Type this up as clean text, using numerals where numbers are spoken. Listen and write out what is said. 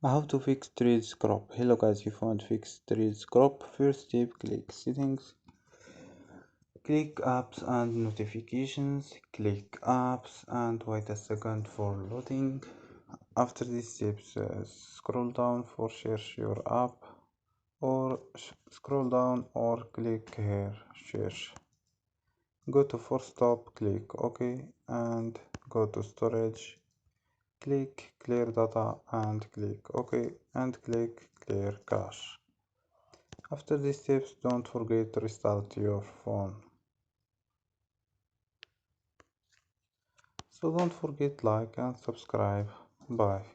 How to fix Threads crop. Hello guys, if you want to fix Threads crop, first step, click settings, click apps and notifications, click apps and wait a second for loading. After these steps, scroll down for search your app or scroll down or click here search. Go to force stop, click OK and go to storage. Click clear data and click OK and click clear cache. After these steps, don't forget to restart your phone. So don't forget like and subscribe. Bye.